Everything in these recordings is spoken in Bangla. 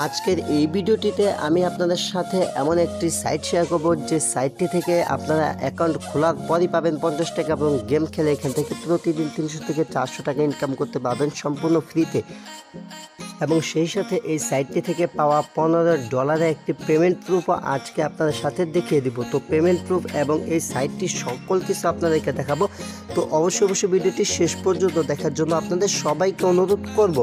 আজকের এই ভিডিওটিতে আমি আপনাদের সাথে এমন একটি সাইট শেয়ার করব যে সাইটটি থেকে আপনারা অ্যাকাউন্ট খোলার পরই পাবেন 50 টাকা এবং গেম খেলে এখান থেকে প্রতিদিন 300 থেকে 400 টাকা ইনকাম করতে পারবেন সম্পূর্ণ ফ্রিতে। এবং সেই সাথে এই সাইটটি থেকে পাওয়া $15 একটি পেমেন্ট প্রুফও আজকে আপনাদের সাথে দেখিয়ে দিব। তো পেমেন্ট প্রুফ এবং এই সাইটটির সকল কিছু আপনাদেরকে দেখাবো। তো অবশ্যই ভিডিওটি শেষ পর্যন্ত দেখার জন্য আপনাদের সবাইকে অনুরোধ করব।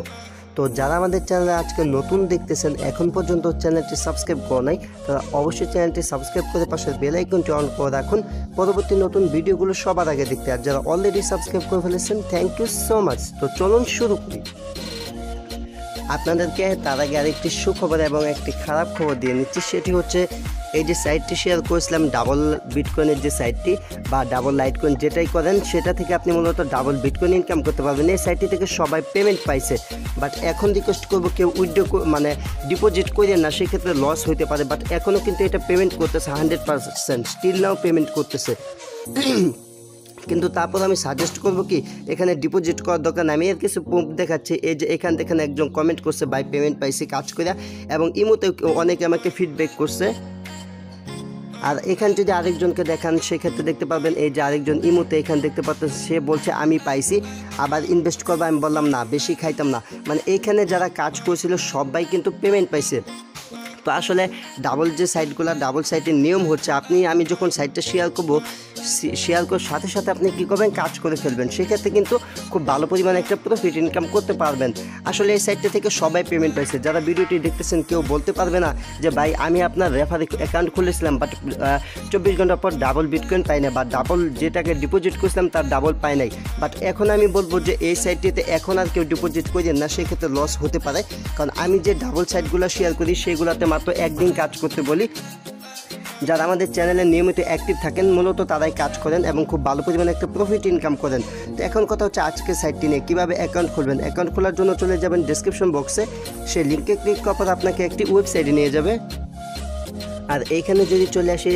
তো যারা আমাদের চ্যানেলে আজকে নতুন দেখতেছেন, এখন পর্যন্ত চ্যানেলটি সাবস্ক্রাইব করে নাই, তারা অবশ্যই চ্যানেলটি সাবস্ক্রাইব করে পাশের বেল আইকনটি অন করে রাখুন পরবর্তী নতুন ভিডিওগুলো সবার আগে দেখতে। আর যারা অলরেডি সাবস্ক্রাইব করে ফেলেছেন, থ্যাংক ইউ সো মাচ। তো চলুন শুরু করি। আপনাদেরকে তার আগে আরেকটি সুখবর এবং একটি খারাপ খবর দিয়ে নিচ্ছি। সেটি হচ্ছে এই যে সাইটটি শেয়ার করেছিলাম, ডাবল বিটকয়েনের যে সাইটটি বা ডাবল লাইটকয়েন যেটাই করেন, সেটা থেকে আপনি মূলত ডাবল বিটকয়েন ইনকাম করতে পারবেন। এই সাইটটি থেকে সবাই পেমেন্ট পাইছে, বাট এখন রিকোয়েস্ট করবো কেউ উইথড্র মানে ডিপোজিট করেন না, সেক্ষেত্রে লস হইতে পারে। বাট এখনও কিন্তু এটা পেমেন্ট করতেছে 100%, স্টিল নাও পেমেন্ট করতেছে। কিন্তু তারপর আমি সাজেস্ট করবো কি এখানে ডিপোজিট করার দরকার নেই। আমি এর কিছু প্রুফ দেখাচ্ছি। এই যে এখান থেকে একজন কমেন্ট করছে বাই পেমেন্ট পাইছি কাজ করে, এবং ইমোতে অনেকে আমাকে ফিডব্যাক করছে। আর এখান যদি আরেকজনকে দেখান সেক্ষেত্রে দেখতে পাবেন এই যে আরেকজন ইমোতে এখানে দেখতে পাচ্ছেন, সে বলছে আমি পাইছি, আবার ইনভেস্ট করবো। আমি বললাম না, বেশি খাইতাম না। মানে এইখানে যারা কাজ করেছিল সবাই কিন্তু পেমেন্ট পাইছে। তো আসলে ডাবল যে সাইটগুলো, ডাবল সাইটের নিয়ম হচ্ছে আমি যখন সাইটটা শেয়ার করবো, শেয়ার করার সাথে সাথে আপনি কী করবেন, কাজ করে ফেলবেন। সেক্ষেত্রে কিন্তু খুব ভালো পরিমাণে একটা প্রফিট ইনকাম করতে পারবেন। আসলে এই সাইটটা থেকে সবাই পেমেন্ট পাইছে। যারা ভিডিওটি দেখতেছেন কেউ বলতে পারবে না যে ভাই আমি আপনার রেফার অ্যাকাউন্ট খুলেছিলাম বাট 24 ঘন্টা পর ডাবল বিটকয়েন পাই না, বা ডাবল যেটাকে ডিপোজিট করেছিলাম তার ডাবল পাই নাই। বাট এখন আমি বলবো যে এই সাইটটিতে এখন আর কেউ ডিপোজিট করেন না, সেক্ষেত্রে লস হতে পারে। কারণ আমি যে ডাবল সাইটগুলো শেয়ার করি সেগুলোতে মাত্র একদিন কাজ করতে বলি। যারা আমাদের চ্যানেলে নিয়মিত অ্যাক্টিভ থাকেন মূলত তারাই কাজ করেন এবং খুব ভালো পরিমাণে একটা প্রফিট ইনকাম করেন। তো এখন কথা হচ্ছে আজকের সাইটটি নিয়ে কীভাবে অ্যাকাউন্ট খুলবেন। অ্যাকাউন্ট খোলার জন্য চলে যাবেন ডিসক্রিপশন বক্সে, সেই লিঙ্কে ক্লিক করার পর আপনাকে একটি ওয়েবসাইটে নিয়ে যাবে। আর এইখানে যদি চলে আসি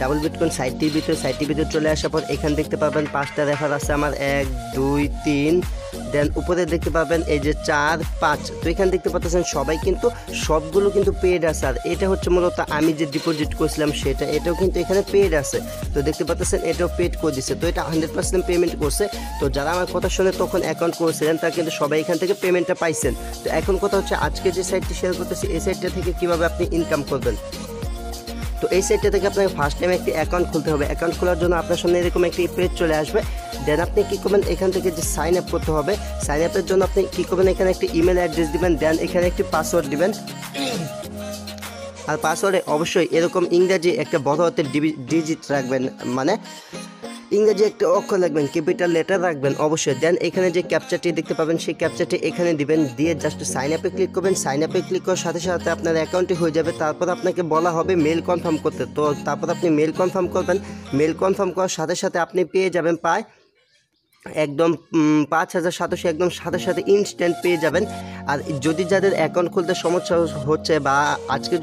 ডাবল বিটকয়েন সাইটটির ভিতরে চলে আসার পর এখানে দেখতে পাবেন 5টা রেফার আছে আমার, 1 2 3, দেন উপরে দেখতে পাবেন এই যে 4 5। তো এখানে দেখতে পাচ্ছেন সবাই কিন্তু সবগুলো কিন্তু পেড আছে। আর এটা হচ্ছে মূলত আমি যে ডিপোজিট করেছিলাম সেটা, এটাও কিন্তু এখানে পেড আছে। তো দেখতে পাচ্ছেন এটাও পেড করে দিচ্ছে। তো এটা 100% পেমেন্ট করছে। তো যারা আমার কথা শুনে তখন অ্যাকাউন্ট করেছিলেন তারা কিন্তু সবাই এখান থেকে পেমেন্টটা পাইছেন। তো এখন কথা হচ্ছে আজকে যে সাইটটি শেয়ার করতেছি এই সাইটটা থেকে কীভাবে আপনি ইনকাম করবেন। তো এই সাইটটা থেকে আপনাকে ফার্স্ট টাইম একটি অ্যাকাউন্ট খুলতে হবে। অ্যাকাউন্ট খোলার জন্য আপনার সামনে এরকম একটি পেজ চলে আসবে। দেন আপনি কী করবেন, এখান থেকে যে সাইন আপ করতে হবে, সাইন আপের জন্য আপনি কী করবেন, এখানে একটি ইমেল অ্যাড্রেস দিবেন, দেন এখানে একটি পাসওয়ার্ড দিবেন। আর পাসওয়ার্ডে অবশ্যই এরকম ইংরাজি একটা বড় হাতের ডিজিট রাখবেন, মানে ইংরেজি একটা অক্ষর রাখবেন, ক্যাপিটাল লেটার রাখবেন অবশ্যই। দেন এখানে যে ক্যাপচারটি দেখতে পাবেন সেই ক্যাপচারটি এখানে দিবেন, দিয়ে জাস্ট সাইন আপে ক্লিক করবেন। সাইন আপে ক্লিক করার সাথে সাথে আপনার অ্যাকাউন্টটি হয়ে যাবে। তারপর আপনাকে বলা হবে মেল কনফার্ম করতে। তো তারপর আপনি মেল কনফার্ম করবেন। মেল কনফার্ম করার সাথে সাথে আপনি পেয়ে যাবেন প্রায় একদম 5700, একদম সাথে সাথে ইনস্ট্যান্ট পেয়ে যাবেন। আর যদি যাদের অ্যাকাউন্ট খুলতে সমস্যা হচ্ছে বা আজকে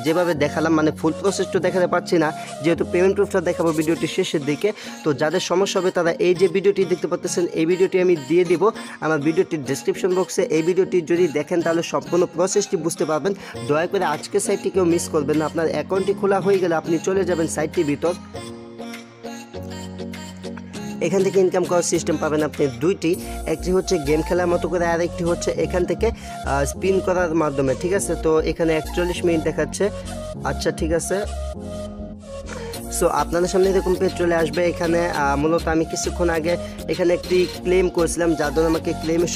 যেভাবে দেখালাম, মানে ফুল প্রসেসটা দেখাতে পারছি না যেহেতু পেমেন্ট প্রুফটা দেখাবো ভিডিওটি শেষের দিকে, তো যাদের সমস্যা হবে তারা এই যে ভিডিওটি দেখতে পাচ্ছেন এই ভিডিওটি আমি দিয়ে দিব আমার ভিডিওটির ডেসক্রিপশন বক্সে। এই ভিডিওটি যদি দেখেন তাহলে সম্পূর্ণ প্রসেসটি বুঝতে পারবেন। দয়া করে আজকের সাইটটি কেউ মিস করবেন না। আপনার অ্যাকাউন্টটি খোলা হয়ে গেলে আপনি চলে যাবেন সাইটটির ভিতর। এখান থেকে ইনকাম করার সিস্টেম পাবেন আপনি দুইটি, একটি হচ্ছে গেম খেলার মতো করে, আর একটি হচ্ছে এখান থেকে স্পিন করার মাধ্যমে। ঠিক আছে, তো এখানে 41 মিনিট দেখাচ্ছে। আচ্ছা ঠিক আছে, সো আপনাদের সামনে এরকম পেজ চলে আসবে। এখানে মূলত আমি কিছুক্ষণ আগে এখানে একটি ক্লেম করেছিলাম, যার জন্য আমাকে ক্লেমের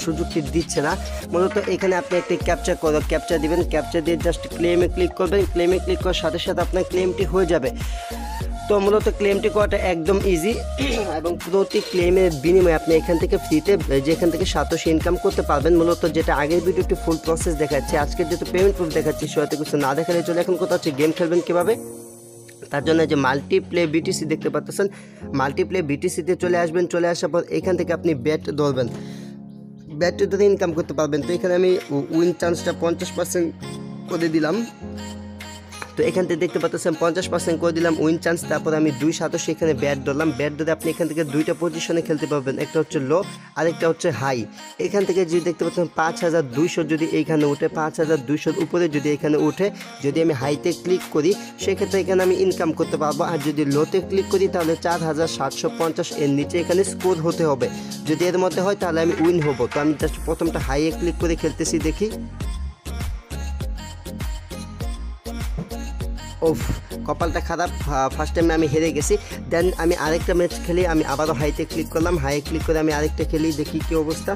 সুযোগটি দিচ্ছে না। মূলত এখানে আপনি একটি ক্যাপচার দিবেন, ক্যাপচার দিয়ে জাস্ট ক্লেমে ক্লিক করবেন। ক্লেমে ক্লিক করার সাথে সাথে আপনার ক্লেমটি হয়ে যাবে। তো মূলত ক্লেমটি করাটা একদম ইজি, এবং প্রতি ক্লেমের বিনিময়ে আপনি এখান থেকে ফ্রিতে যেখান থেকে সাতোশি ইনকাম করতে পারবেন। মূলত যেটা আগের ভিডিওটি ফুল প্রসেস দেখাচ্ছে, আজকে যেহেতু পেমেন্ট প্রুফ দেখাচ্ছি সেটা কিছু না দেখালে চলে। এখন কথা হচ্ছে গেম খেলবেন কীভাবে, তার জন্য যে মাল্টিপ্লে বিটিসি দেখতে পাচ্ছেন, মাল্টিপ্লে বিটিসিতে চলে আসবেন। চলে আসার পর এখান থেকে আপনি ব্যাট ধরবেন, ব্যাটটি ধরে ইনকাম করতে পারবেন। তো এখানে আমি উইন চান্সটা 50% করে দিলাম। তো এখান থেকে দেখতে পাচ্ছেন 50% করে দিলাম উইন চান্স। তারপর আমি 287 এখানে ব্যাট ধরলাম। ব্যাট ধরে আপনি এখান থেকে দুইটা পজিশনে খেলতে পারবেন, একটা হচ্ছে লো আরেকটা হচ্ছে হাই। এখান থেকে যদি দেখতে পাচ্ছেন 5200 যদি এইখানে উঠে, 5200 উপরে যদি এখানে উঠে, যদি আমি হাইতে ক্লিক করি সেক্ষেত্রে এখানে আমি ইনকাম করতে পারবো। আর যদি লোতে ক্লিক করি তাহলে 4750 এর নিচে এখানে স্কোর হতে হবে। যদি এর মধ্যে হয় তাহলে আমি উইন হব। তো আমি জাস্ট প্রথমটা হাইয়ে ক্লিক করে খেলতেছি, দেখি। ওফ, কপালটা খারাপ, ফার্স্ট টাইমে আমি হেরে গেছি। দেন আমি আরেকটা ম্যাচ খেলি, আমি আবারও হাইতে ক্লিক করলাম। হাইয়ে ক্লিক করে আমি আরেকটা খেলি, দেখি কী অবস্থা।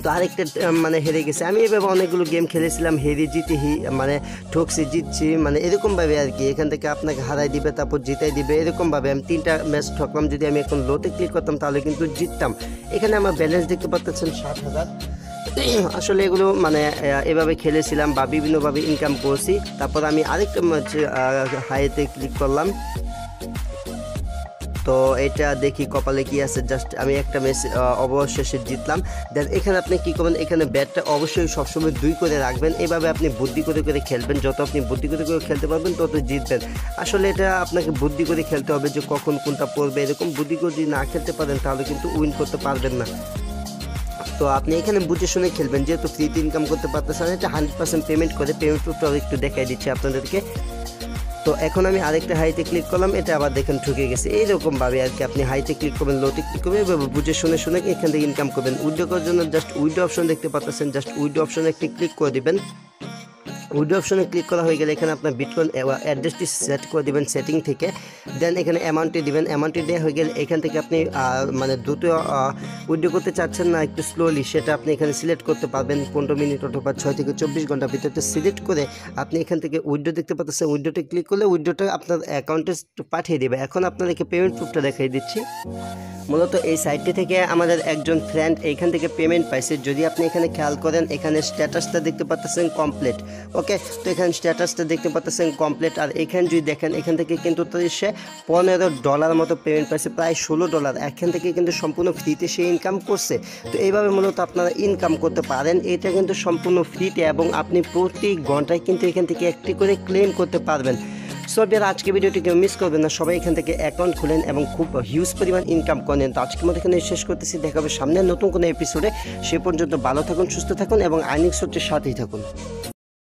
তো আরেকটা মানে হেরে গেছে। আমি এভাবে অনেকগুলো গেম খেলেছিলাম, হেরে জিতে মানে ঠকছি জিতছি, মানে এরকমভাবে আর কি। এখান থেকে আপনাকে হারাই দিবে তারপর জিতাই দিবে, এরকমভাবে আমি 3টা ম্যাচ ঠকলাম। যদি আমি এখন লোতে ক্লিক করতাম তাহলে কিন্তু জিততাম। এখানে আমার ব্যালেন্স দেখতে পাচ্ছেন 7000। আসলে এগুলো মানে এভাবে খেলেছিলাম বা বিভিন্নভাবে ইনকাম করছি। তারপর আমি আরেকটা ম্যাচ হাইতে ক্লিক করলাম। তো এটা দেখি কপালে কি আছে। জাস্ট আমি একটা ম্যাচ অবশেষে জিতলাম। দেন এখানে আপনি কি করবেন, এখানে ব্যাটটা অবশ্যই সবসময় 2 করে রাখবেন। এভাবে আপনি বুদ্ধি করে করে খেলবেন, যত আপনি বুদ্ধি করে করে খেলতে পারবেন তত জিতবেন। আসলে এটা আপনাকে বুদ্ধি করে খেলতে হবে যে কখন কোনটা পড়বে। এরকম বুদ্ধি করে যদি না খেলতে পারেন তাহলে কিন্তু উইন করতে পারবেন না। তো আপনি এখানে বুঝে শুনে খেলবেন, যেহেতু ফ্রিতে ইনকাম করতে পারতেছেন। এটা 100% পেমেন্ট করে, পেমেন্ট প্রুফটাও একটু দেখাই দিচ্ছি আপনাদেরকে। তো এখন আমি আরেকটা হাইতে ক্লিক করলাম, এটা আবার দেখেন ঠকে গেছে। এইরকমভাবে আর কি আপনি হাইতে ক্লিক করবেন, লোতে ক্লিক করবেন, এভাবে বুঝে শুনে শুনে এখান থেকে ইনকাম করবেন। উইথড্র করার জন্য জাস্ট উইথড্র অপশন দেখতে পাচ্ছেন, জাস্ট উইথড্র অপশনে একটি ক্লিক করে দিবেন। উইথড্র অপশনে ক্লিক করা হয়ে গেলে এখানে আপনার বিটকয়েন অ্যাড্রেসটি সেট করে দেবেন সেটিং থেকে। দেন এখানে অ্যামাউন্টটি দিবেন। অ্যামাউন্টটি দেওয়া হয়ে গেলে এখান থেকে আপনি মানে দ্রুত উইথড্র করতে চাচ্ছেন না একটু স্লোলি, সেটা আপনি এখানে সিলেক্ট করতে পারবেন। 15 মিনিট অথবা 6 থেকে 24 ঘন্টার ভিতরে সিলেক্ট করে আপনি এখান থেকে উইথড্র দেখতে পাচ্ছেন। উইথড্রতে ক্লিক করলে উইথড্রটা আপনার অ্যাকাউন্টে পাঠিয়ে দেবে। এখন আপনাদেরকে পেমেন্ট প্রুফটা দেখিয়ে দিচ্ছি। মূলত এই সাইটটি থেকে আমাদের একজন ফ্রেন্ড এইখান থেকে পেমেন্ট পাইছে। যদি আপনি এখানে খেয়াল করেন, এখানে স্ট্যাটাসটা দেখতে পাচ্ছেন কমপ্লিট। ওকে, তো এখানে স্ট্যাটাসটা দেখতে পাচ্ছেন কমপ্লিট। আর এখানে যদি দেখেন, এখান থেকে কিন্তু সে $15 মতো পেমেন্ট পাইছে, প্রায় $16। এখান থেকে কিন্তু সম্পূর্ণ ফ্রিতে সে ইনকাম করছে। তো এইভাবে মূলত আপনারা ইনকাম করতে পারেন। এটা কিন্তু সম্পূর্ণ ফ্রিতে এবং আপনি প্রতি ঘন্টায় কিন্তু এখান থেকে একটি করে ক্লেম করতে পারবেন। সো আজকে ভিডিওটি কেউ মিস করবেন না, সবাই এখান থেকে অ্যাকাউন্ট খুলেন এবং খুব হিউজ পরিমাণ ইনকাম করেন। তো আজকের মতো এখানে শেষ করতেছি, দেখা হবে সামনে নতুন কোনো এপিসোডে। সে পর্যন্ত ভালো থাকুন, সুস্থ থাকুন এবং আর্নিংস হচ্ছে সাথেই থাকুন।